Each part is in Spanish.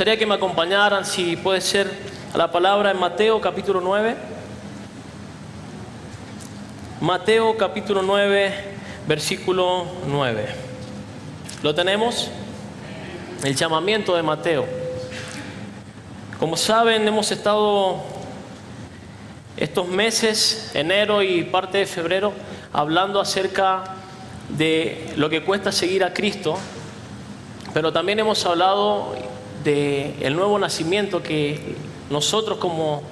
gustaría que me acompañaran, si puede ser, a la palabra en Mateo capítulo 9. Mateo capítulo 9, versículo 9. ¿Lo tenemos? El llamamiento de Mateo. Como saben, hemos estado estos meses, enero y parte de febrero, hablando acerca de lo que cuesta seguir a Cristo, pero también hemos hablado del nuevo nacimiento que nosotros como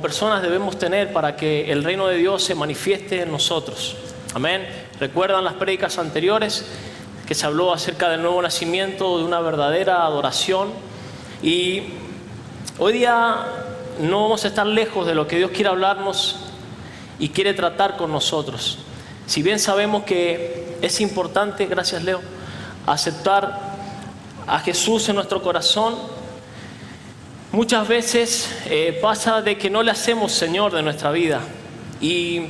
personas debemos tener para que el reino de Dios se manifieste en nosotros. Amén. ¿Recuerdan las prédicas anteriores que se habló acerca del nuevo nacimiento, de una verdadera adoración? Y hoy día no vamos a estar lejos de lo que Dios quiere hablarnos y quiere tratar con nosotros. Si bien sabemos que es importante, gracias Leo, aceptar a Jesús en nuestro corazón, muchas veces pasa de que no le hacemos Señor de nuestra vida. Y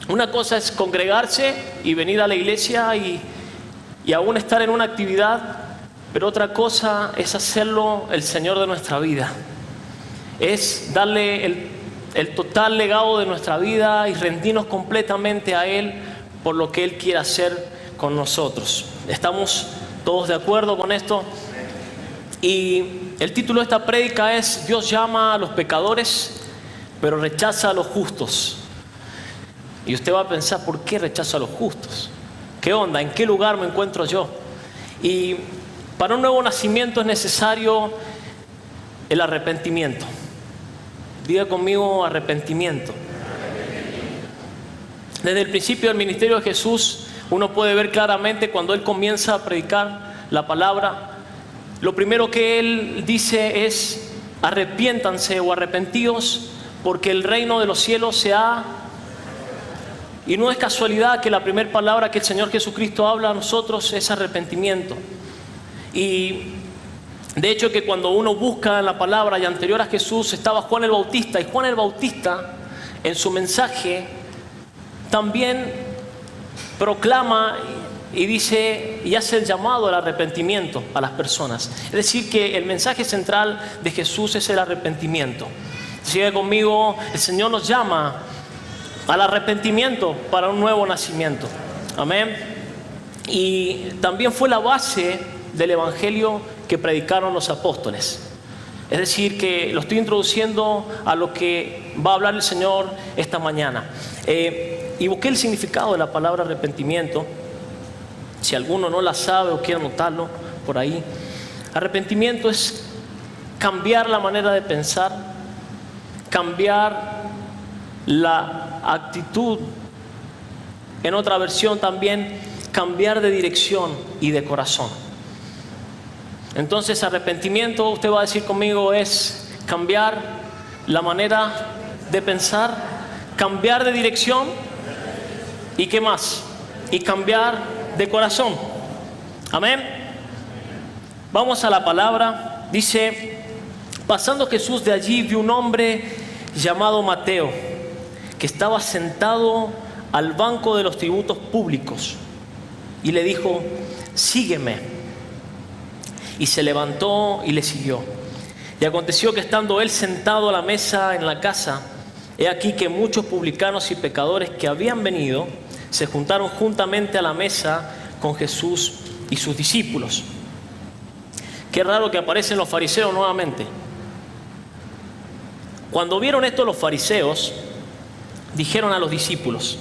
una cosa es congregarse y venir a la iglesia y aún estar en una actividad, pero otra cosa es hacerlo el Señor de nuestra vida. Es darle el total legado de nuestra vida y rendirnos completamente a Él por lo que Él quiere hacer con nosotros. ¿Estamos todos de acuerdo con esto? Y el título de esta prédica es: Dios llama a los pecadores, pero rechaza a los justos. Y usted va a pensar, ¿por qué rechaza a los justos? ¿Qué onda? ¿En qué lugar me encuentro yo? Y para un nuevo nacimiento es necesario el arrepentimiento. Diga conmigo: arrepentimiento. Desde el principio del ministerio de Jesús, uno puede ver claramente cuando Él comienza a predicar la palabra, lo primero que Él dice es: arrepiéntanse o arrepentíos, porque el reino de los cielos se ha... Y no es casualidad que la primera palabra que el Señor Jesucristo habla a nosotros es arrepentimiento. Y de hecho que cuando uno busca en la palabra, y anterior a Jesús estaba Juan el Bautista, y Juan el Bautista en su mensaje también proclama y dice y hace el llamado al arrepentimiento a las personas. Es decir, que el mensaje central de Jesús es el arrepentimiento. Sigue conmigo: el Señor nos llama al arrepentimiento para un nuevo nacimiento. Amén. Y también fue la base del evangelio que predicaron los apóstoles. Es decir, que lo estoy introduciendo a lo que va a hablar el Señor esta mañana. Y busqué el significado de la palabra arrepentimiento. Si alguno no la sabe o quiere anotarlo por ahí. Arrepentimiento es cambiar la manera de pensar, cambiar la actitud. En otra versión también, cambiar de dirección y de corazón. Entonces, arrepentimiento, usted va a decir conmigo, es cambiar la manera de pensar, cambiar de dirección y ¿qué más? Y cambiar de corazón. Amén. Vamos a la palabra. Dice: pasando Jesús de allí, vio un hombre llamado Mateo, que estaba sentado al banco de los tributos públicos, y le dijo: sígueme. Y se levantó y le siguió. Y aconteció que estando él sentado a la mesa en la casa, he aquí que muchos publicanos y pecadores que habían venido se juntaron juntamente a la mesa con Jesús y sus discípulos. Qué raro que aparecen los fariseos nuevamente. Cuando vieron esto los fariseos, dijeron a los discípulos: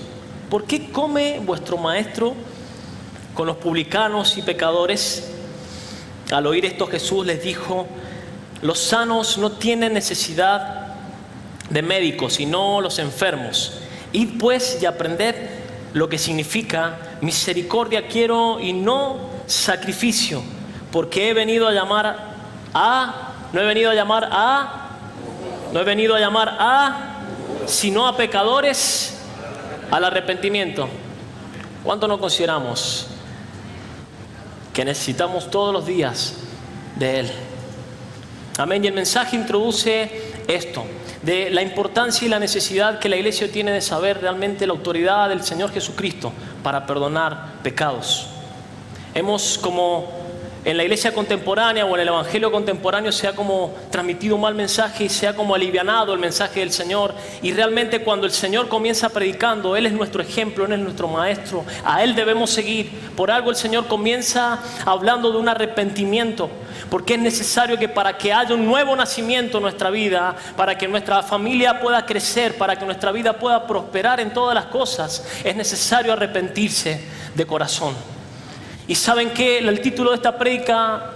¿por qué come vuestro maestro con los publicanos y pecadores? Al oír esto, Jesús les dijo: los sanos no tienen necesidad de médicos, sino los enfermos. Id pues y aprended lo que significa: misericordia quiero y no sacrificio, porque he venido a llamar no he venido a llamar sino a pecadores al arrepentimiento. ¿Cuánto no consideramos que necesitamos todos los días de Él? Amén. Y el mensaje introduce esto, de la importancia y la necesidad que la iglesia tiene de saber realmente la autoridad del Señor Jesucristo para perdonar pecados. Hemos como en la iglesia contemporánea o en el evangelio contemporáneo se ha como transmitido un mal mensaje y se ha como alivianado el mensaje del Señor. Y realmente cuando el Señor comienza predicando, Él es nuestro ejemplo, Él es nuestro maestro, a Él debemos seguir. Por algo el Señor comienza hablando de un arrepentimiento, porque es necesario que para que haya un nuevo nacimiento en nuestra vida, para que nuestra familia pueda crecer, para que nuestra vida pueda prosperar en todas las cosas, es necesario arrepentirse de corazón. Y ¿saben qué? El título de esta prédica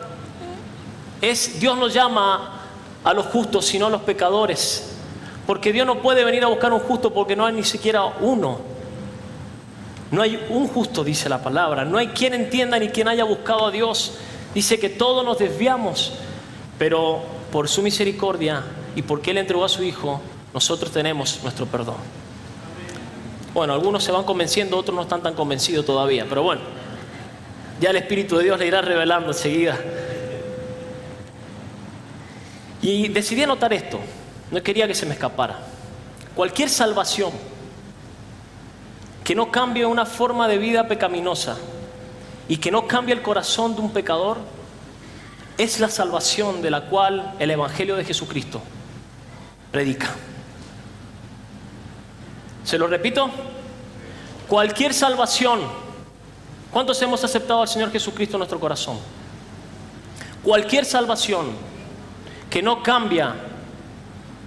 es Dios nos llama a los justos y no a los pecadores. Porque Dios no puede venir a buscar un justo porque no hay ni siquiera uno. No hay un justo, dice la palabra. No hay quien entienda ni quien haya buscado a Dios. Dice que todos nos desviamos, pero por su misericordia y porque Él entregó a su Hijo, nosotros tenemos nuestro perdón. Bueno, algunos se van convenciendo, otros no están tan convencidos todavía, pero bueno. Ya el Espíritu de Dios le irá revelando enseguida. Y decidí anotar esto. No quería que se me escapara. Cualquier salvación que no cambie una forma de vida pecaminosa y que no cambie el corazón de un pecador es la salvación de la cual el Evangelio de Jesucristo predica. ¿Se lo repito? Cualquier salvación. ¿Cuántos hemos aceptado al Señor Jesucristo en nuestro corazón? Cualquier salvación que no cambia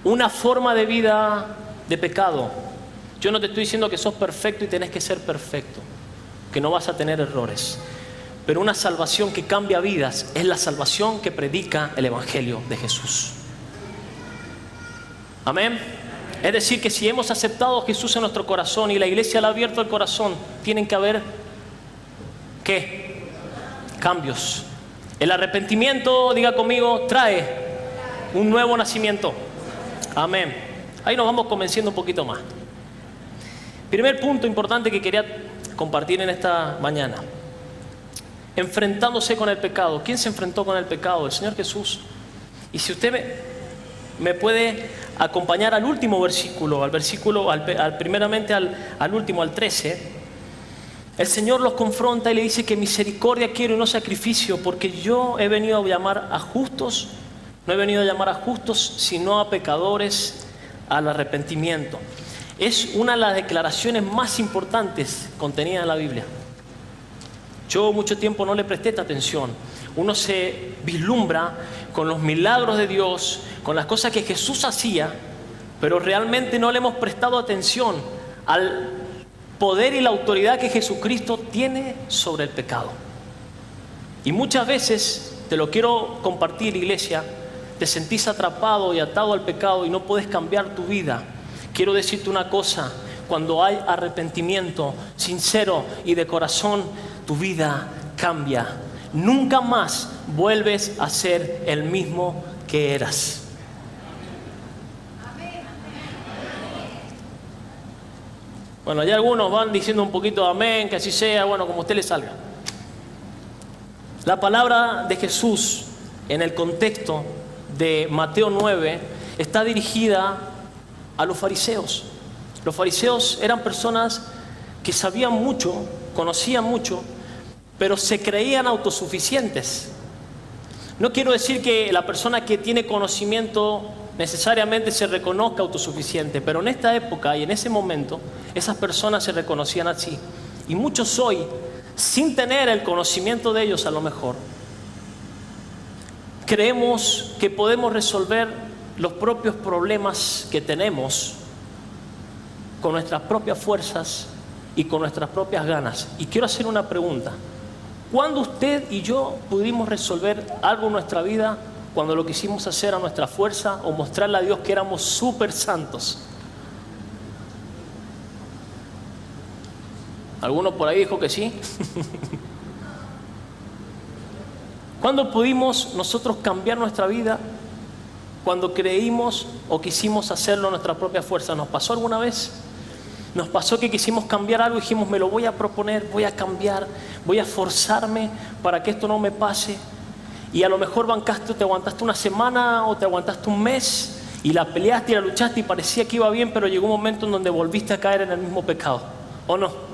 una forma de vida de pecado. Yo no te estoy diciendo que sos perfecto y tenés que ser perfecto, que no vas a tener errores. Pero una salvación que cambia vidas es la salvación que predica el Evangelio de Jesús. Amén. Es decir, que si hemos aceptado a Jesús en nuestro corazón y la iglesia le ha abierto el corazón, tienen que haber ¿qué? Cambios. El arrepentimiento, diga conmigo, trae un nuevo nacimiento. Amén. Ahí nos vamos convenciendo un poquito más. Primer punto importante que quería compartir en esta mañana. Enfrentándose con el pecado. ¿Quién se enfrentó con el pecado? El Señor Jesús. Y si usted me puede acompañar al último versículo, primeramente al último, al 13. El Señor los confronta y le dice que misericordia quiero y no sacrificio, porque yo he venido a llamar a justos, no he venido a llamar a justos, sino a pecadores al arrepentimiento. Es una de las declaraciones más importantes contenidas en la Biblia. Yo mucho tiempo no le presté esta atención. Uno se vislumbra con los milagros de Dios, con las cosas que Jesús hacía, pero realmente no le hemos prestado atención al poder y la autoridad que Jesucristo tiene sobre el pecado. Y muchas veces, te lo quiero compartir, iglesia, te sentís atrapado y atado al pecado y no puedes cambiar tu vida. Quiero decirte una cosa: cuando hay arrepentimiento sincero y de corazón, tu vida cambia. Nunca más vuelves a ser el mismo que eras. Bueno, ya algunos van diciendo un poquito amén, que así sea, bueno, como a usted le salga. La palabra de Jesús en el contexto de Mateo 9 está dirigida a los fariseos. Los fariseos eran personas que sabían mucho, conocían mucho, pero se creían autosuficientes. No quiero decir que la persona que tiene conocimiento necesariamente se reconozca autosuficiente, pero en esta época y en ese momento esas personas se reconocían así. Y muchos hoy, sin tener el conocimiento de ellos a lo mejor, creemos que podemos resolver los propios problemas que tenemos con nuestras propias fuerzas y con nuestras propias ganas. Y quiero hacer una pregunta: ¿cuándo usted y yo pudimos resolver algo en nuestra vida cuando lo quisimos hacer a nuestra fuerza o mostrarle a Dios que éramos súper santos? ¿Alguno por ahí dijo que sí? ¿Cuándo pudimos nosotros cambiar nuestra vida? Cuando creímos o quisimos hacerlo a nuestra propia fuerza. ¿Nos pasó alguna vez? Nos pasó que quisimos cambiar algo y dijimos: me lo voy a proponer, voy a cambiar, voy a forzarme para que esto no me pase. Y a lo mejor te aguantaste una semana o te aguantaste un mes y la peleaste y la luchaste y parecía que iba bien, pero llegó un momento en donde volviste a caer en el mismo pecado. ¿O no?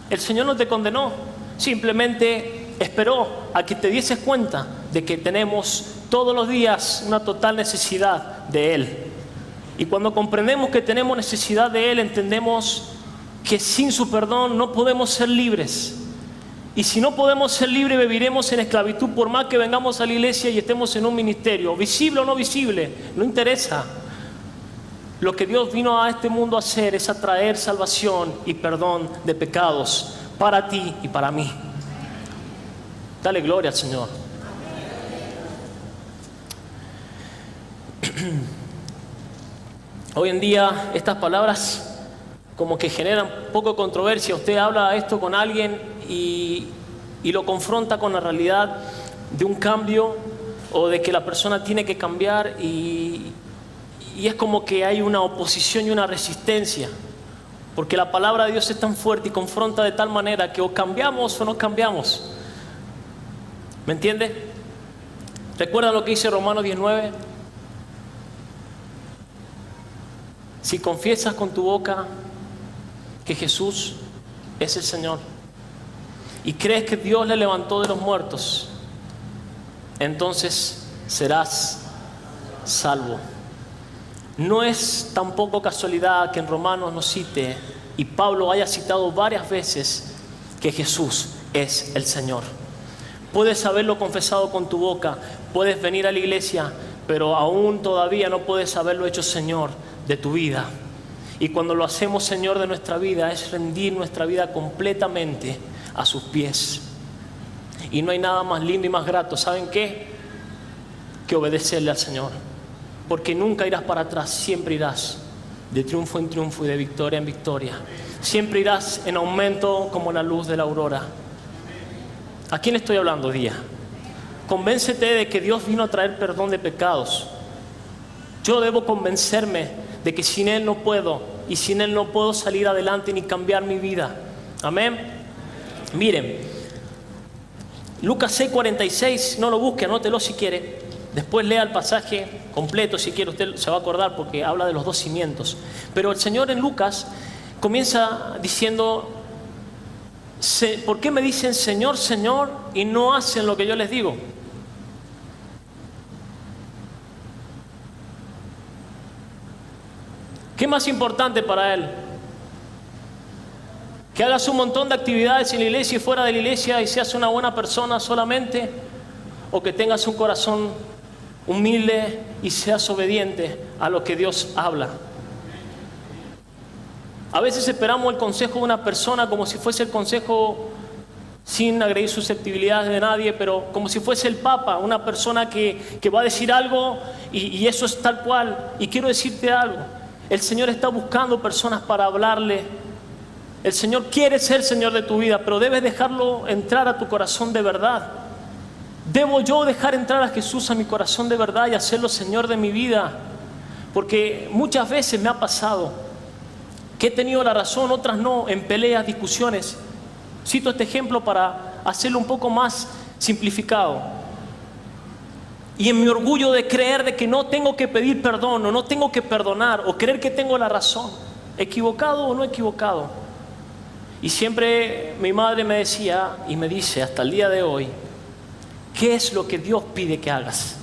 El Señor no te condenó, simplemente esperó a que te dieses cuenta de que tenemos todos los días una total necesidad de Él. Y cuando comprendemos que tenemos necesidad de Él, entendemos que sin su perdón no podemos ser libres. Y si no podemos ser libres, viviremos en esclavitud por más que vengamos a la iglesia y estemos en un ministerio, visible o no visible, no interesa. Lo que Dios vino a este mundo a hacer es a traer salvación y perdón de pecados para ti y para mí. Dale gloria al Señor. Hoy en día estas palabras como que generan poco controversia. Usted habla esto con alguien y lo confronta con la realidad de un cambio o de que la persona tiene que cambiar y es como que hay una oposición y una resistencia, porque la palabra de Dios es tan fuerte y confronta de tal manera que o cambiamos o no cambiamos. ¿Me entiende? ¿Recuerda lo que dice Romanos 19? Si confiesas con tu boca que Jesús es el Señor y crees que Dios le levantó de los muertos, entonces serás salvo. No es tampoco casualidad que en Romanos nos cite y Pablo haya citado varias veces que Jesús es el Señor. Puedes haberlo confesado con tu boca, puedes venir a la iglesia, pero aún todavía no puedes haberlo hecho Señor de tu vida. Y cuando lo hacemos Señor de nuestra vida, es rendir nuestra vida completamente a sus pies. Y no hay nada más lindo y más grato, ¿saben qué? Que obedecerle al Señor. Porque nunca irás para atrás, siempre irás de triunfo en triunfo y de victoria en victoria. Siempre irás en aumento como la luz de la aurora. ¿A quién estoy hablando, día? Convéncete de que Dios vino a traer perdón de pecados. Yo debo convencerme de que sin Él no puedo, y sin Él no puedo salir adelante ni cambiar mi vida. Amén. Miren, Lucas 6:46, no lo busque, anótelo si quiere. Después lea el pasaje completo si quiere, usted se va a acordar porque habla de los dos cimientos. Pero el Señor en Lucas comienza diciendo: ¿por qué me dicen Señor, Señor y no hacen lo que yo les digo? ¿Qué más importante para Él? ¿Que hagas un montón de actividades en la iglesia y fuera de la iglesia y seas una buena persona solamente? ¿O que tengas un corazón humilde y seas obediente a lo que Dios habla? A veces esperamos el consejo de una persona como si fuese el consejo, sin agredir susceptibilidades de nadie, pero como si fuese el Papa, una persona que va a decir algo y eso es tal cual. Y quiero decirte algo, el Señor está buscando personas para hablarle. El Señor quiere ser Señor de tu vida, pero debes dejarlo entrar a tu corazón de verdad. ¿Debo yo dejar entrar a Jesús a mi corazón de verdad y hacerlo Señor de mi vida? Porque muchas veces me ha pasado que he tenido la razón, otras no, en peleas, discusiones. Cito este ejemplo para hacerlo un poco más simplificado. Y en mi orgullo de creer de que no tengo que pedir perdón o no tengo que perdonar o creer que tengo la razón, equivocado o no equivocado. Y siempre mi madre me decía y me dice hasta el día de hoy: ¿qué es lo que Dios pide que hagas?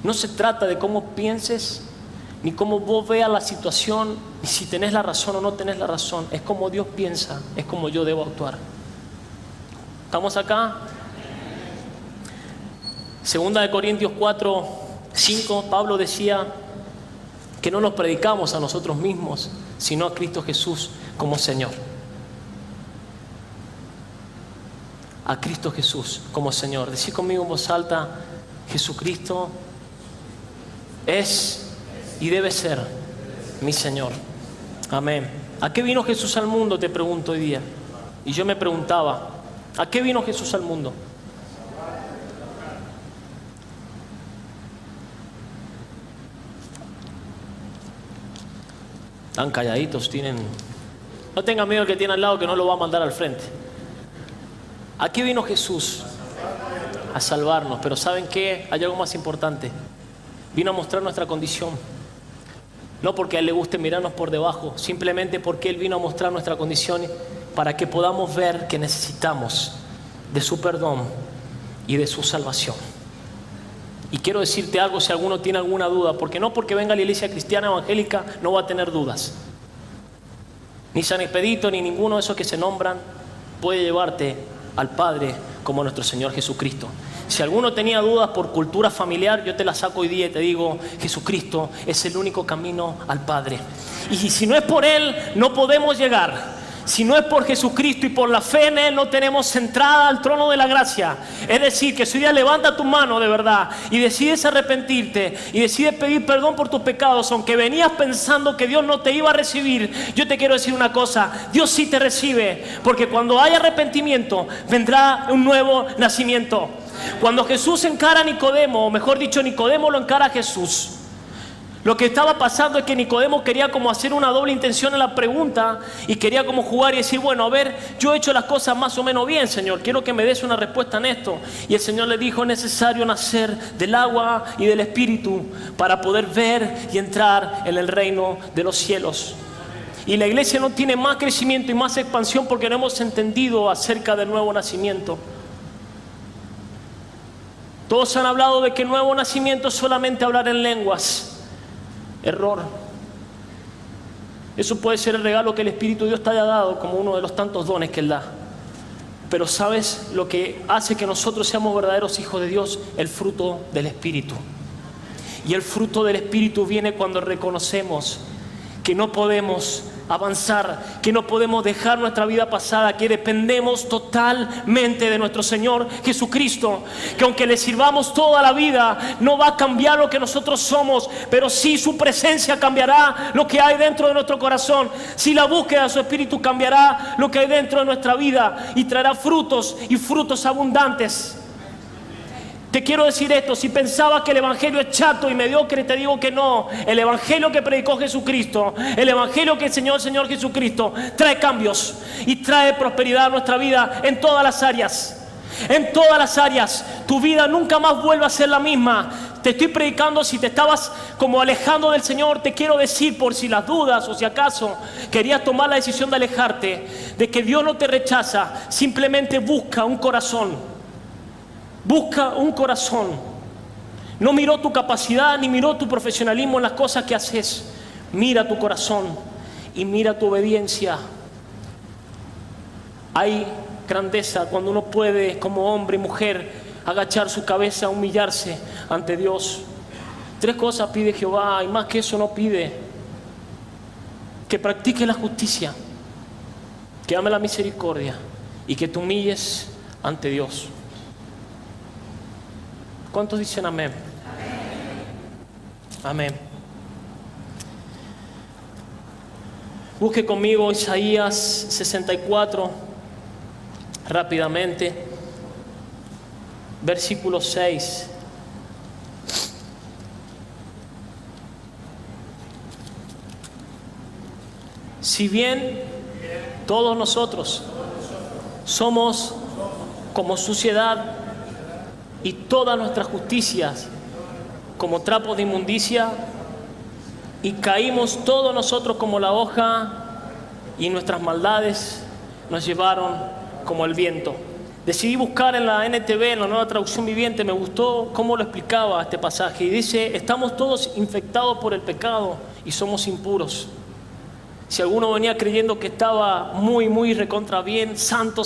No se trata de cómo pienses, ni cómo vos veas la situación, ni si tenés la razón o no tenés la razón. Es como Dios piensa, es como yo debo actuar. ¿Estamos acá? Segunda de Corintios 4:5, Pablo decía que no nos predicamos a nosotros mismos, sino a Cristo Jesús como Señor. A Cristo Jesús como Señor. Decí conmigo en voz alta: Jesucristo es y debe ser mi Señor. Amén. ¿A qué vino Jesús al mundo? Te pregunto hoy día. Y yo me preguntaba: ¿a qué vino Jesús al mundo? Tan calladitos, tienen... No tengan miedo el que tiene al lado, que no lo va a mandar al frente. ¿A qué vino Jesús? A salvarnos. Pero ¿saben qué? Hay algo más importante. Vino a mostrar nuestra condición. No porque a Él le guste mirarnos por debajo, simplemente porque Él vino a mostrar nuestra condición para que podamos ver que necesitamos de su perdón y de su salvación. Y quiero decirte algo si alguno tiene alguna duda, porque no porque venga a la iglesia cristiana evangélica no va a tener dudas. Ni San Expedito ni ninguno de esos que se nombran puede llevarte al Padre como nuestro Señor Jesucristo. Si alguno tenía dudas por cultura familiar, yo te la saco hoy día y te digo, Jesucristo es el único camino al Padre. Y si no es por Él, no podemos llegar. Si no es por Jesucristo y por la fe en Él, no tenemos entrada al trono de la gracia. Es decir, que si hoy día levanta tu mano de verdad y decides arrepentirte y decides pedir perdón por tus pecados, aunque venías pensando que Dios no te iba a recibir, yo te quiero decir una cosa: Dios sí te recibe, porque cuando hay arrepentimiento vendrá un nuevo nacimiento. Cuando Jesús encara a Nicodemo, o mejor dicho, Nicodemo lo encara a Jesús, lo que estaba pasando es que Nicodemo quería como hacer una doble intención en la pregunta y quería como jugar y decir, bueno, a ver, yo he hecho las cosas más o menos bien, Señor, quiero que me des una respuesta en esto. Y el Señor le dijo, es necesario nacer del agua y del Espíritu para poder ver y entrar en el reino de los cielos. Y la iglesia no tiene más crecimiento y más expansión porque no hemos entendido acerca del nuevo nacimiento. Todos han hablado de que el nuevo nacimiento es solamente hablar en lenguas. Error. Eso puede ser el regalo que el Espíritu de Dios te haya dado como uno de los tantos dones que Él da. Pero ¿sabes lo que hace que nosotros seamos verdaderos hijos de Dios? El fruto del Espíritu. Y el fruto del Espíritu viene cuando reconocemos que no podemos avanzar, que no podemos dejar nuestra vida pasada, que dependemos totalmente de nuestro Señor Jesucristo, que aunque le sirvamos toda la vida no va a cambiar lo que nosotros somos, pero sí su presencia cambiará lo que hay dentro de nuestro corazón. Sí, la búsqueda de su Espíritu cambiará lo que hay dentro de nuestra vida y traerá frutos y frutos abundantes. Te quiero decir esto, si pensabas que el evangelio es chato y mediocre, te digo que no. El evangelio que predicó Jesucristo, el evangelio que enseñó el Señor Jesucristo, trae cambios y trae prosperidad a nuestra vida en todas las áreas. En todas las áreas. Tu vida nunca más vuelve a ser la misma. Te estoy predicando, si te estabas como alejando del Señor, te quiero decir, por si las dudas o si acaso querías tomar la decisión de alejarte, de que Dios no te rechaza, simplemente busca un corazón. Busca un corazón. No miró tu capacidad ni miró tu profesionalismo en las cosas que haces. Mira tu corazón y mira tu obediencia. Hay grandeza cuando uno puede, como hombre y mujer, agachar su cabeza, humillarse ante Dios. 3 cosas pide Jehová y más que eso no pide: que practique la justicia, que ame la misericordia y que te humilles ante Dios. ¿Cuántos dicen amén? Amén. Busque conmigo Isaías 64 rápidamente, versículo 6. Si bien todos nosotros somos como suciedad y todas nuestras justicias como trapos de inmundicia, y caímos todos nosotros como la hoja, y nuestras maldades nos llevaron como el viento. Decidí buscar en la NTV, en la Nueva Traducción Viviente, me gustó cómo lo explicaba este pasaje, y dice: estamos todos infectados por el pecado y somos impuros. Si alguno venía creyendo que estaba muy recontra bien, santo,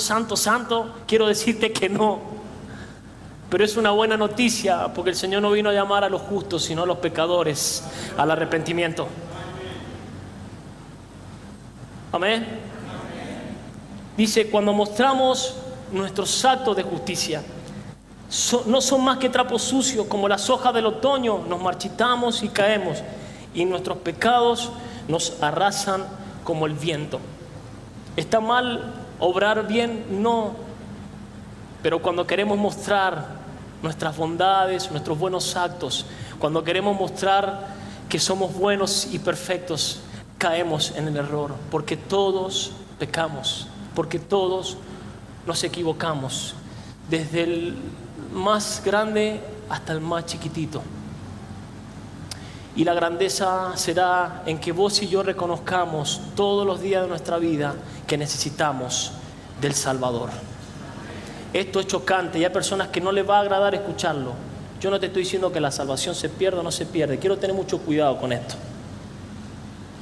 quiero decirte que no. Pero es una buena noticia, porque el Señor no vino a llamar a los justos, sino a los pecadores al arrepentimiento. Amén. Dice, cuando mostramos nuestros actos de justicia, no son más que trapos sucios, como las hojas del otoño, nos marchitamos y caemos, y nuestros pecados nos arrasan como el viento. ¿Está mal obrar bien? No. Pero cuando queremos mostrar nuestras bondades, nuestros buenos actos, cuando queremos mostrar que somos buenos y perfectos, caemos en el error, porque todos pecamos, porque todos nos equivocamos, desde el más grande hasta el más chiquitito. Y la grandeza será en que vos y yo reconozcamos todos los días de nuestra vida que necesitamos del Salvador. Esto es chocante y hay personas que no les va a agradar escucharlo. Yo no te estoy diciendo que la salvación se pierda o no se pierde. Quiero tener mucho cuidado con esto.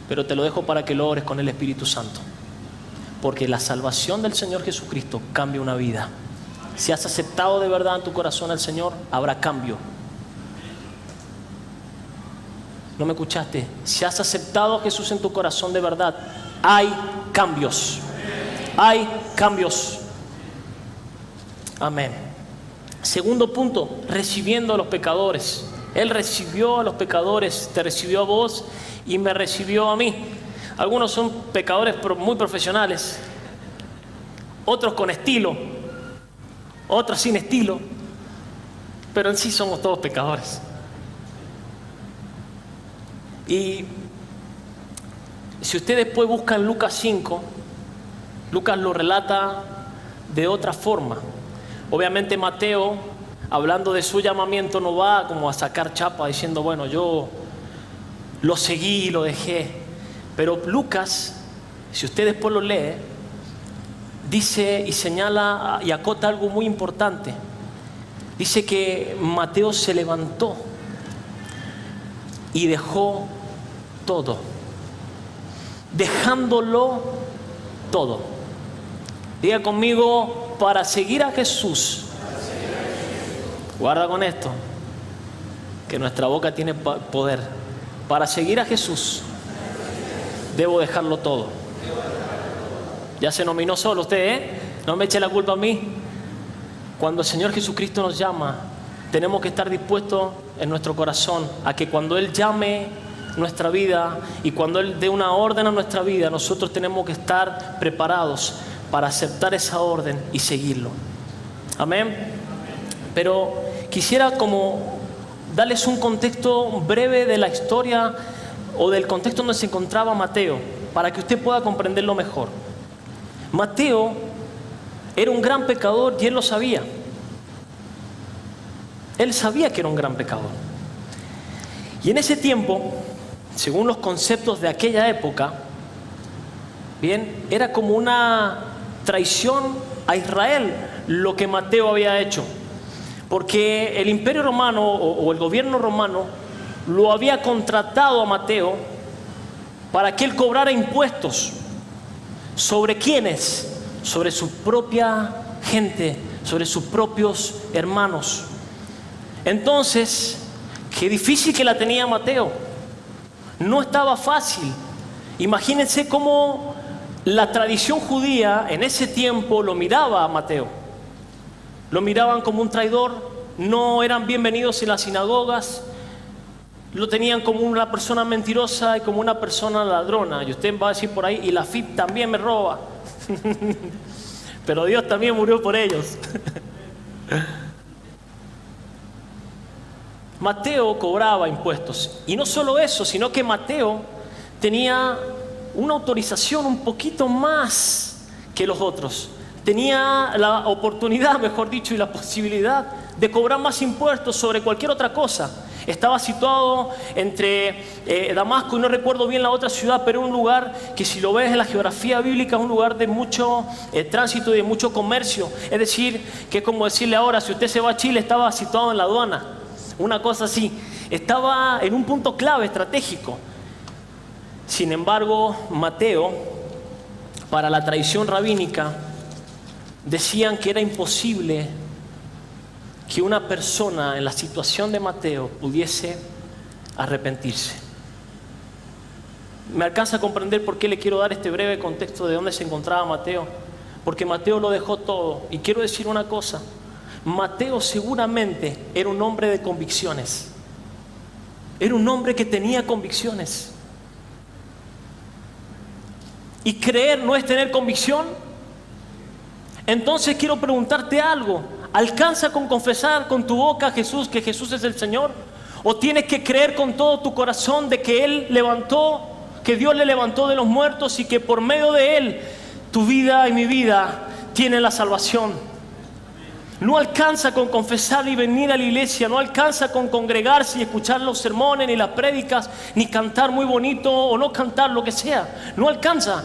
Pero te lo dejo para que lo ores con el Espíritu Santo. Porque la salvación del Señor Jesucristo cambia una vida. Si has aceptado de verdad en tu corazón al Señor, habrá cambio. ¿No me escuchaste? Si has aceptado a Jesús en tu corazón de verdad, hay cambios. Hay cambios. Amén. Segundo punto, recibiendo a los pecadores. Él recibió a los pecadores, te recibió a vos y me recibió a mí. Algunos son pecadores muy profesionales, otros con estilo, otros sin estilo, pero en sí somos todos pecadores. Y si ustedes después buscan Lucas 5, Lucas lo relata de otra forma. Obviamente Mateo, hablando de su llamamiento, no va como a sacar chapa diciendo, bueno, yo lo seguí y lo dejé. Pero Lucas, si usted después lo lee, dice y señala y acota algo muy importante. Dice que Mateo se levantó y dejó todo, dejándolo todo. Diga conmigo, para seguir a Jesús. Guarda con esto, que nuestra boca tiene poder. Para seguir a Jesús, debo dejarlo todo. Ya se nominó solo usted, ¿eh? No me eche la culpa a mí. Cuando el Señor Jesucristo nos llama, tenemos que estar dispuestos en nuestro corazón a que cuando Él llame nuestra vida y cuando Él dé una orden a nuestra vida, nosotros tenemos que estar preparados para aceptar esa orden y seguirlo. Amén. Pero quisiera como darles un contexto breve de la historia o del contexto donde se encontraba Mateo, para que usted pueda comprenderlo mejor. Mateo era un gran pecador y él lo sabía. Él sabía que era un gran pecador. Y en ese tiempo, según los conceptos de aquella época, bien, era como una traición a Israel lo que Mateo había hecho, porque el imperio romano o el gobierno romano lo había contratado a Mateo para que él cobrara impuestos. ¿Sobre quiénes? Sobre su propia gente, sobre sus propios hermanos. Entonces, qué difícil que la tenía Mateo. No estaba fácil. Imagínense cómo la tradición judía en ese tiempo lo miraba a Mateo. Lo miraban como un traidor, no eran bienvenidos en las sinagogas, lo tenían como una persona mentirosa y como una persona ladrona. Y usted va a decir por ahí, y la FIP también me roba. Pero Dios también murió por ellos. Mateo cobraba impuestos. Y no solo eso, sino que Mateo tenía una autorización un poquito más que los otros. Tenía la oportunidad, mejor dicho, y la posibilidad de cobrar más impuestos sobre cualquier otra cosa. Estaba situado entre Damasco y no recuerdo bien la otra ciudad, pero un lugar que, si lo ves en la geografía bíblica, es un lugar de mucho tránsito y de mucho comercio. Es decir, que es como decirle ahora, si usted se va a Chile, estaba situado en la aduana, una cosa así. Estaba en un punto clave estratégico. Sin embargo, Mateo, para la tradición rabínica, decían que era imposible que una persona en la situación de Mateo pudiese arrepentirse. ¿Me alcanza a comprender por qué le quiero dar este breve contexto de dónde se encontraba Mateo? Porque Mateo lo dejó todo. Y quiero decir una cosa, Mateo seguramente era un hombre de convicciones. Era un hombre que tenía convicciones. ¿Y creer no es tener convicción? Entonces quiero preguntarte algo. ¿Alcanza con confesar con tu boca a Jesús que Jesús es el Señor? ¿O tienes que creer con todo tu corazón de que Él levantó, que Dios le levantó de los muertos y que por medio de Él tu vida y mi vida tienen la salvación? No alcanza con confesar y venir a la iglesia, no alcanza con congregarse y escuchar los sermones, ni las prédicas, ni cantar muy bonito o no cantar, lo que sea. No alcanza,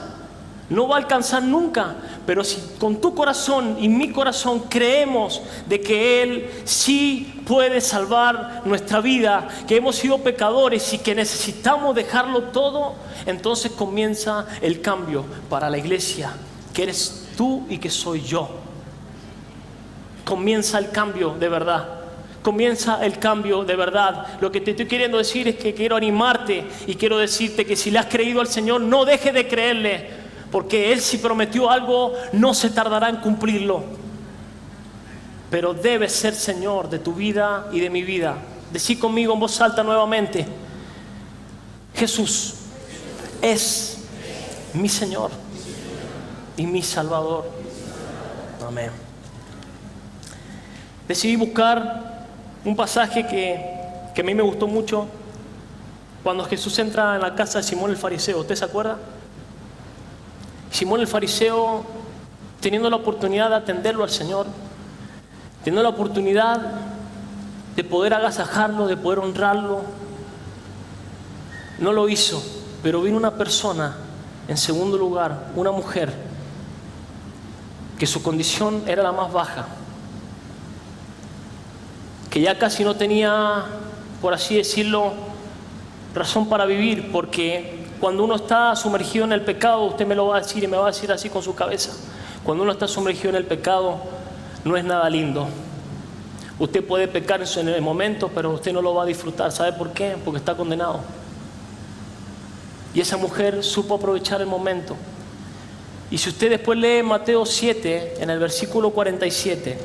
no va a alcanzar nunca. Pero si con tu corazón y mi corazón creemos de que Él sí puede salvar nuestra vida, que hemos sido pecadores y que necesitamos dejarlo todo, entonces comienza el cambio para la iglesia, que eres tú y que soy yo. Comienza el cambio de verdad. Comienza el cambio de verdad. Lo que te estoy queriendo decir es que quiero animarte y quiero decirte que si le has creído al Señor, no dejes de creerle, porque Él si prometió algo, no se tardará en cumplirlo. Pero debe ser Señor de tu vida y de mi vida. Decí conmigo en voz alta nuevamente: Jesús es mi Señor y mi Salvador. Amén. Decidí buscar un pasaje que a mí me gustó mucho cuando Jesús entra en la casa de Simón el fariseo. ¿Usted se acuerda? Simón el fariseo, teniendo la oportunidad de atenderlo al Señor, teniendo la oportunidad de poder agasajarlo, de poder honrarlo, no lo hizo. Pero vino una persona, en segundo lugar, una mujer, que su condición era la más baja, que ya casi no tenía, por así decirlo, razón para vivir, porque cuando uno está sumergido en el pecado, usted me lo va a decir y me va a decir así con su cabeza, cuando uno está sumergido en el pecado, no es nada lindo. Usted puede pecar en el momento, pero usted no lo va a disfrutar. ¿Sabe por qué? Porque está condenado. Y esa mujer supo aprovechar el momento. Y si usted después lee Mateo 7, en el versículo 47,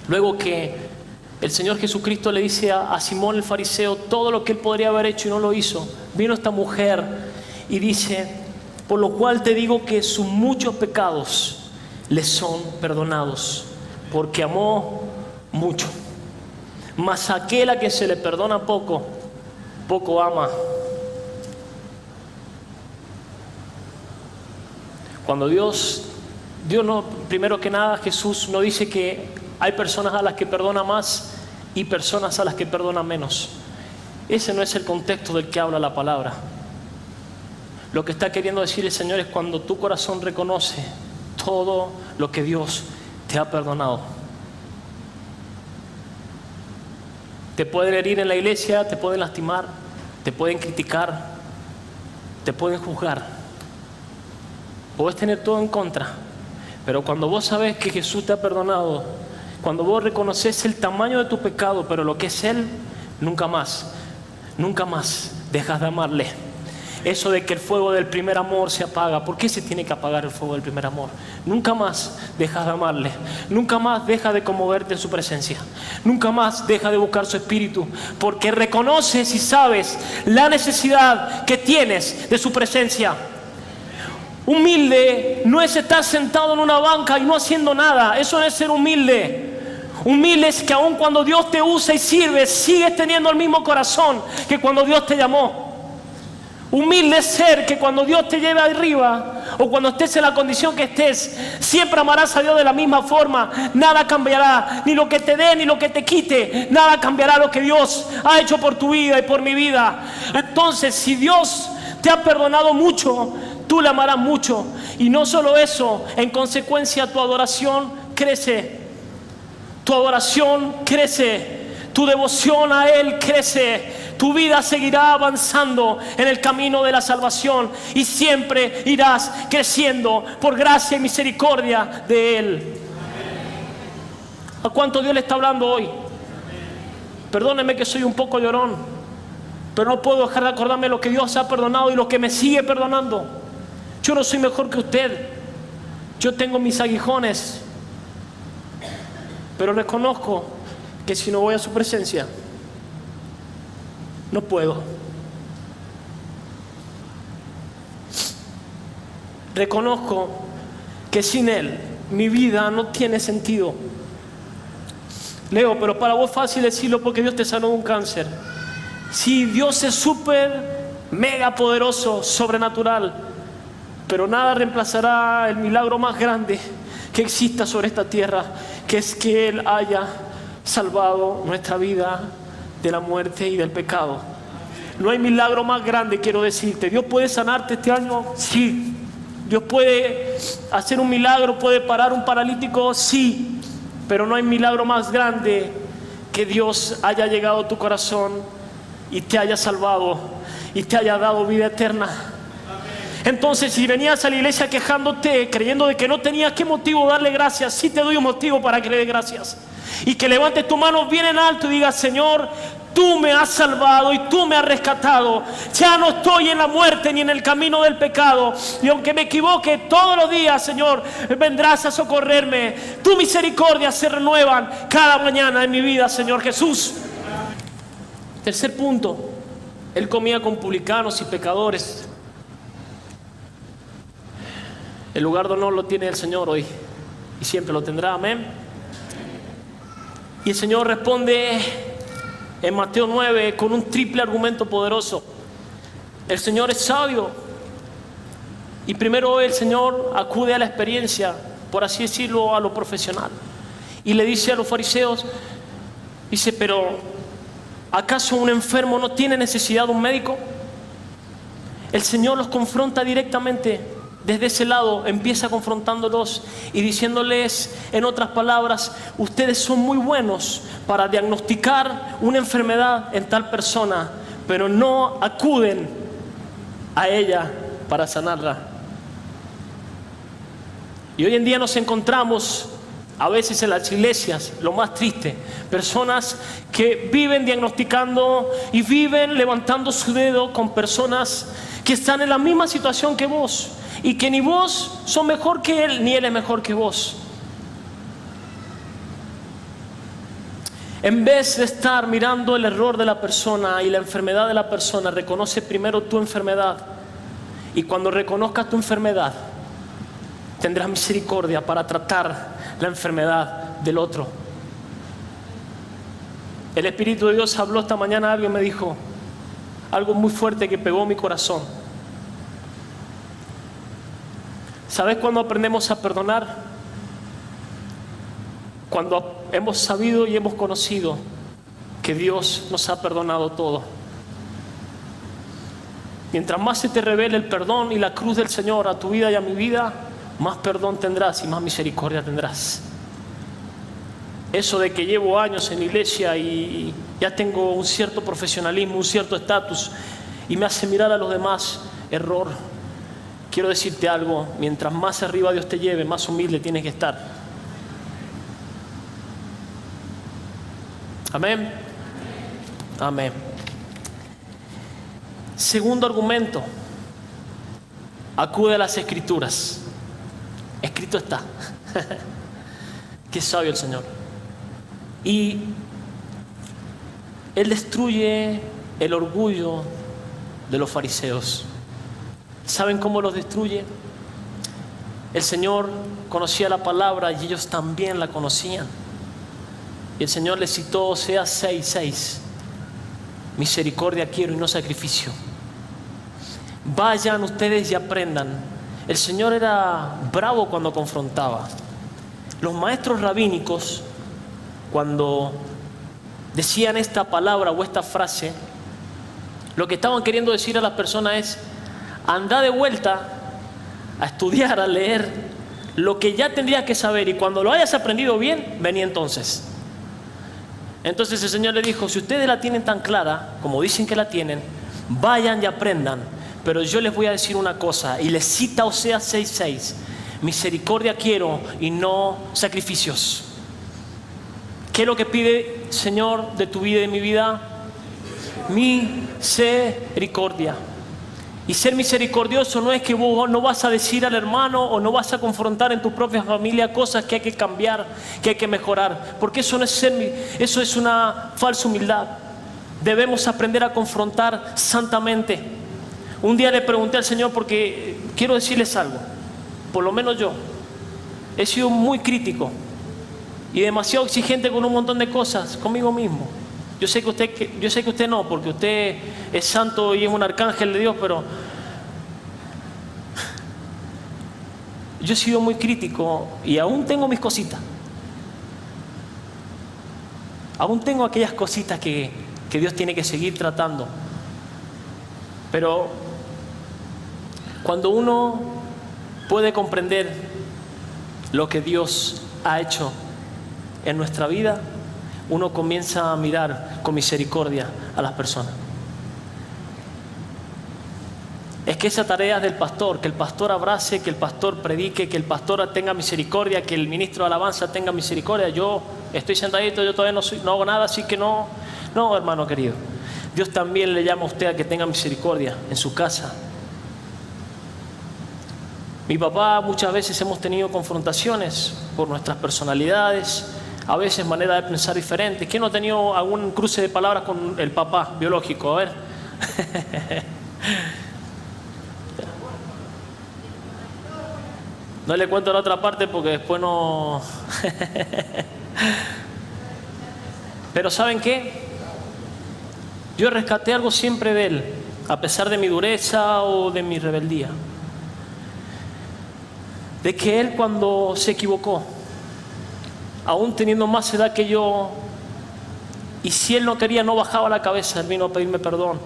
luego que el Señor Jesucristo le dice a Simón el fariseo todo lo que él podría haber hecho y no lo hizo, vino esta mujer y dice: por lo cual te digo que sus muchos pecados le son perdonados, porque amó mucho. Mas aquel a quien se le perdona poco, poco ama. Cuando Dios no, primero que nada, Jesús no dice que hay personas a las que perdona más y personas a las que perdona menos. Ese no es el contexto del que habla la palabra. Lo que está queriendo decir el Señor es cuando tu corazón reconoce todo lo que Dios te ha perdonado. Te pueden herir en la iglesia, te pueden lastimar, te pueden criticar, te pueden juzgar. Puedes tener todo en contra, pero cuando vos sabés que Jesús te ha perdonado, cuando vos reconoces el tamaño de tu pecado, pero lo que es Él, nunca más dejas de amarle. Eso de que el fuego del primer amor se apaga, ¿por qué se tiene que apagar el fuego del primer amor? Nunca más dejas de amarle, nunca más dejas de conmoverte en su presencia, nunca más dejas de buscar su espíritu, porque reconoces y sabes la necesidad que tienes de su presencia. Humilde no es estar sentado en una banca y no haciendo nada. Eso no es ser humilde. Humilde es que aun cuando Dios te usa y sirve, sigues teniendo el mismo corazón que cuando Dios te llamó. Humilde es ser que cuando Dios te lleve arriba o cuando estés en la condición que estés, siempre amarás a Dios de la misma forma. Nada cambiará, ni lo que te dé ni lo que te quite. Nada cambiará lo que Dios ha hecho por tu vida y por mi vida. Entonces, si Dios te ha perdonado mucho, tú le amarás mucho. Y no solo eso, en consecuencia tu adoración crece. Tu adoración crece. Tu devoción a Él crece. Tu vida seguirá avanzando en el camino de la salvación y siempre irás creciendo por gracia y misericordia de Él. ¿A cuánto Dios le está hablando hoy? Perdóneme que soy un poco llorón, pero no puedo dejar de acordarme lo que Dios ha perdonado y lo que me sigue perdonando. Yo no soy mejor que usted. Yo tengo mis aguijones, pero reconozco que si no voy a su presencia, no puedo. Reconozco que sin Él mi vida no tiene sentido. Leo, pero para vos es fácil decirlo porque Dios te sanó de un cáncer. Sí, Dios es súper, mega poderoso, sobrenatural, pero nada reemplazará el milagro más grande que exista sobre esta tierra, que es que Él haya salvado nuestra vida de la muerte y del pecado. No hay milagro más grande, quiero decirte. ¿Dios puede sanarte este año? Sí. ¿Dios puede hacer un milagro, puede parar un paralítico? Sí. Pero no hay milagro más grande que Dios haya llegado a tu corazón y te haya salvado y te haya dado vida eterna. Entonces, si venías a la iglesia quejándote, creyendo de que no tenías qué motivo darle gracias, sí te doy un motivo para que le des gracias. Y que levantes tu mano bien en alto y digas: Señor, tú me has salvado y tú me has rescatado. Ya no estoy en la muerte ni en el camino del pecado. Y aunque me equivoque todos los días, Señor, vendrás a socorrerme. Tu misericordia se renuevan cada mañana en mi vida, Señor Jesús. Tercer punto: Él comía con publicanos y pecadores. El lugar de honor lo tiene el Señor hoy y siempre lo tendrá, amén. Y el Señor responde en Mateo 9 con un triple argumento poderoso. El Señor es sabio y primero el Señor acude a la experiencia, por así decirlo, a lo profesional, y le dice a los fariseos, dice: pero ¿acaso un enfermo no tiene necesidad de un médico? El Señor los confronta directamente. Desde ese lado empieza confrontándolos y diciéndoles, en otras palabras: ustedes son muy buenos para diagnosticar una enfermedad en tal persona, pero no acuden a ella para sanarla. Y hoy en día nos encontramos a veces en las iglesias, lo más triste, personas que viven diagnosticando y viven levantando su dedo con personas que están en la misma situación que vos, y que ni vos sos mejor que él, ni él es mejor que vos. En vez de estar mirando el error de la persona y la enfermedad de la persona, reconoce primero tu enfermedad. Y cuando reconozcas tu enfermedad, tendrás misericordia para tratar la enfermedad del otro. El Espíritu de Dios habló esta mañana algo y me dijo algo muy fuerte que pegó mi corazón. ¿Sabes cuándo aprendemos a perdonar? Cuando hemos sabido y hemos conocido que Dios nos ha perdonado todo. Mientras más se te revele el perdón y la cruz del Señor a tu vida y a mi vida, más perdón tendrás y más misericordia tendrás. Eso de que llevo años en la iglesia y ya tengo un cierto profesionalismo, un cierto estatus, y me hace mirar a los demás, error. Quiero decirte algo: mientras más arriba Dios te lleve, más humilde tienes que estar. Amén. Amén. Segundo argumento: acude a las Escrituras. Escrito está. Qué sabio el Señor. Y Él destruye el orgullo de los fariseos. ¿Saben cómo los destruye? El Señor conocía la palabra y ellos también la conocían. Y el Señor les citó Oseas 6:6. Misericordia quiero y no sacrificio. Vayan ustedes y aprendan. El Señor era bravo cuando confrontaba. Los maestros rabínicos, cuando decían esta palabra o esta frase, lo que estaban queriendo decir a las personas es: anda de vuelta a estudiar, a leer lo que ya tendrías que saber, y cuando lo hayas aprendido bien, vení entonces. Entonces el Señor le dijo: si ustedes la tienen tan clara como dicen que la tienen, vayan y aprendan, pero yo les voy a decir una cosa. Y les cita Oseas 6:6: misericordia quiero y no sacrificios. ¿Qué es lo que pide el Señor de tu vida y de mi vida? Misericordia. Y ser misericordioso no es que vos no vas a decir al hermano o no vas a confrontar en tu propia familia cosas que hay que cambiar, que hay que mejorar, porque eso no es eso es una falsa humildad. Debemos aprender a confrontar santamente. Un día le pregunté al Señor, porque quiero decirles algo, por lo menos yo he sido muy crítico y demasiado exigente con un montón de cosas conmigo mismo. Yo sé que usted no, porque usted es santo y es un arcángel de Dios, pero yo he sido muy crítico y aún tengo mis cositas. Aún tengo aquellas cositas que Dios tiene que seguir tratando. Pero cuando uno puede comprender lo que Dios ha hecho en nuestra vida, uno comienza a mirar con misericordia a las personas. Es que esa tarea es del pastor, que el pastor abrace, que el pastor predique, que el pastor tenga misericordia, que el ministro de alabanza tenga misericordia. Yo estoy sentadito, yo todavía no hago nada, así que no, hermano querido. Dios también le llama a usted a que tenga misericordia en su casa. Mi papá, muchas veces hemos tenido confrontaciones por nuestras personalidades, a veces manera de pensar diferente. ¿Quién no ha tenido algún cruce de palabras con el papá biológico? A ver. No le cuento la otra parte porque después no... Pero ¿saben qué? Yo rescaté algo siempre de él, a pesar de mi dureza o de mi rebeldía. De que él, cuando se equivocó, aún teniendo más edad que yo, y si él no quería, no bajaba la cabeza, él vino a pedirme perdón.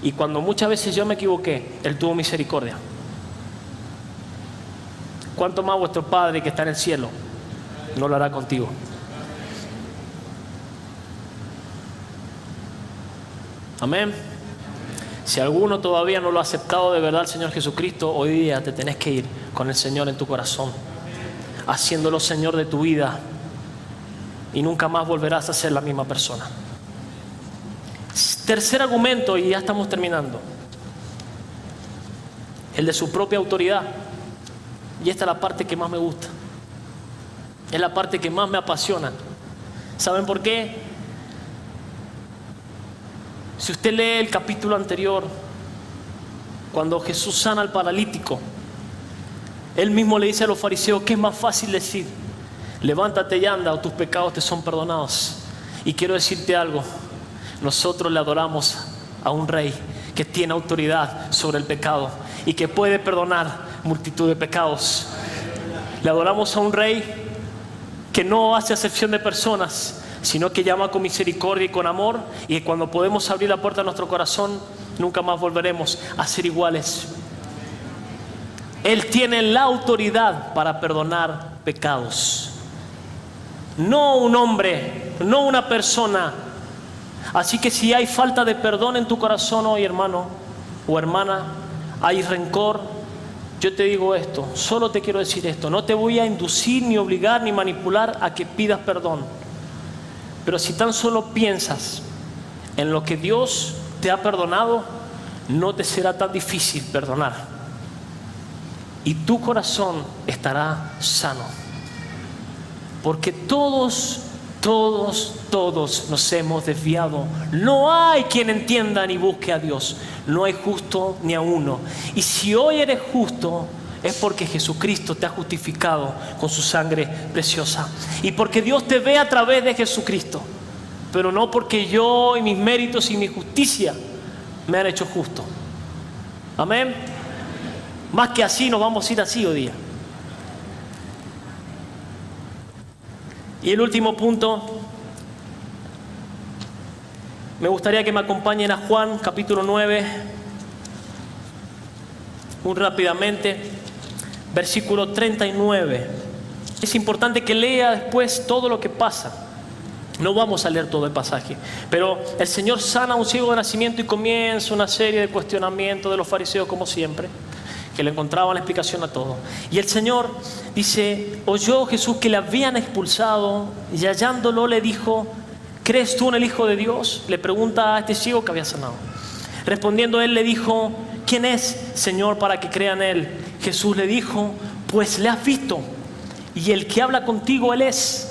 Y cuando muchas veces yo me equivoqué, él tuvo misericordia. ¿Cuánto más vuestro Padre que está en el cielo no lo hará contigo? Amén. Si alguno todavía no lo ha aceptado de verdad al Señor Jesucristo, hoy día te tenés que ir con el Señor en tu corazón, haciéndolo Señor de tu vida, y nunca más volverás a ser la misma persona. Tercer argumento, y ya estamos terminando, el de su propia autoridad. Y esta es la parte que más me gusta, es la parte que más me apasiona. ¿Saben por qué? Si usted lee el capítulo anterior, cuando Jesús sana al paralítico, él mismo le dice a los fariseos que es más fácil decir: levántate y anda, o tus pecados te son perdonados. Y quiero decirte algo, nosotros le adoramos a un rey que tiene autoridad sobre el pecado y que puede perdonar multitud de pecados. Le adoramos a un rey que no hace acepción de personas, sino que llama con misericordia y con amor, y que cuando podemos abrir la puerta de nuestro corazón, nunca más volveremos a ser iguales. Él tiene la autoridad para perdonar pecados, no un hombre, no una persona. Así que si hay falta de perdón en tu corazón hoy, hermano o hermana, hay rencor, yo te digo esto, solo te quiero decir esto: no te voy a inducir, ni obligar, ni manipular a que pidas perdón. Pero si tan solo piensas en lo que Dios te ha perdonado, no te será tan difícil perdonar. Y tu corazón estará sano. Porque todos nos hemos desviado. No hay quien entienda ni busque a Dios. No hay justo ni a uno. Y si hoy eres justo, es porque Jesucristo te ha justificado con su sangre preciosa. Y porque Dios te ve a través de Jesucristo. Pero no porque yo y mis méritos y mi justicia me han hecho justo. Amén. Más que así, nos vamos a ir así hoy día. Y el último punto, me gustaría que me acompañen a Juan capítulo 9, muy rápidamente, versículo 39. Es importante que lea después todo lo que pasa. No vamos a leer todo el pasaje, pero el Señor sana a un ciego de nacimiento y comienza una serie de cuestionamientos de los fariseos, como siempre, que le encontraban la explicación a todo. Y el Señor dice: oyó Jesús que le habían expulsado, y hallándolo le dijo: ¿crees tú en el Hijo de Dios? Le pregunta a este ciego que había sanado. Respondiendo él le dijo: ¿quién es, Señor, para que crea en él? Jesús le dijo: pues le has visto, y el que habla contigo, él es.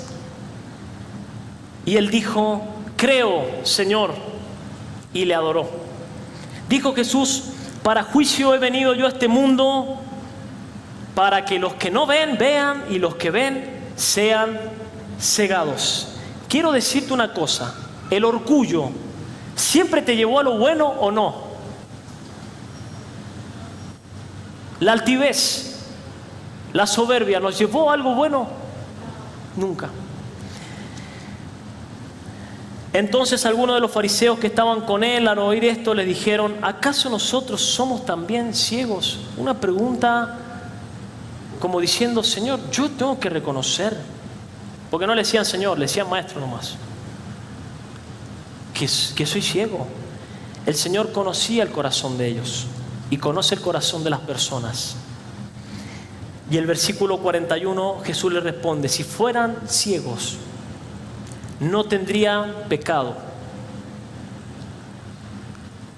Y él dijo: creo, Señor, y le adoró. Dijo Jesús: para juicio he venido yo a este mundo, para que los que no ven, vean, y los que ven, sean cegados. Quiero decirte una cosa: el orgullo ¿siempre te llevó a lo bueno o no? La altivez La soberbia nos llevó a algo bueno. Nunca. Entonces algunos de los fariseos que estaban con él al oír esto le dijeron: ¿acaso nosotros somos también ciegos? Una pregunta como diciendo: Señor, yo tengo que reconocer. Porque no le decían Señor, le decían Maestro nomás. Que soy ciego. El Señor conocía el corazón de ellos y conoce el corazón de las personas. Y el versículo 41 Jesús le responde: si fueran ciegos, no tendrían pecado.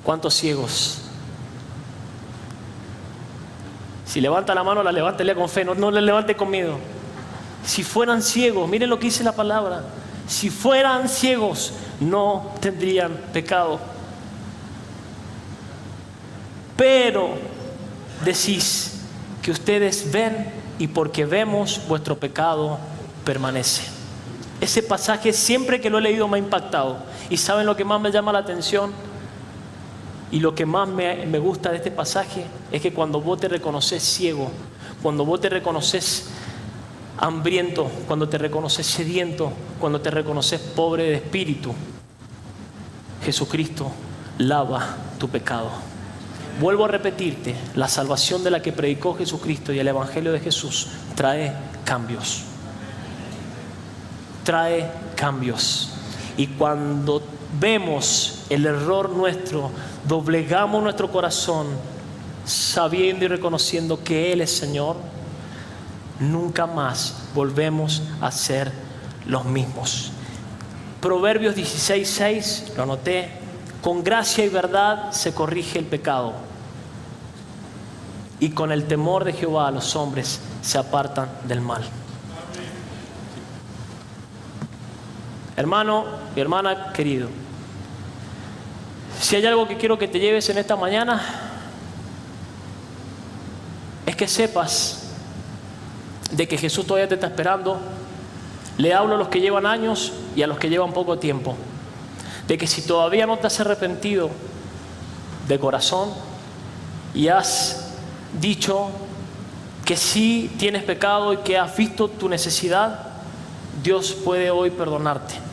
¿Cuántos ciegos? Si levanta la mano, la levántele con fe, no le levante con miedo. Si fueran ciegos, miren lo que dice la palabra: si fueran ciegos, no tendrían pecado. Pero decís que ustedes ven, y porque vemos, vuestro pecado permanece. Ese pasaje, siempre que lo he leído, me ha impactado. ¿Y saben lo que más me llama la atención? Y lo que más me gusta de este pasaje es que cuando vos te reconoces ciego, cuando vos te reconoces hambriento, cuando te reconoces sediento, cuando te reconoces pobre de espíritu, Jesucristo lava tu pecado. Vuelvo a repetirte, la salvación de la que predicó Jesucristo y el Evangelio de Jesús trae cambios. Trae cambios. Y cuando vemos el error nuestro, doblegamos nuestro corazón sabiendo y reconociendo que Él es Señor, nunca más volvemos a ser los mismos. Proverbios 16:6, lo anoté: con gracia y verdad se corrige el pecado, y con el temor de Jehová los hombres se apartan del mal. Hermano y hermana querido, si hay algo que quiero que te lleves en esta mañana, es que sepas de que Jesús todavía te está esperando. Le hablo a los que llevan años y a los que llevan poco tiempo, de que si todavía no te has arrepentido de corazón y has dicho que sí tienes pecado y que has visto tu necesidad, Dios puede hoy perdonarte.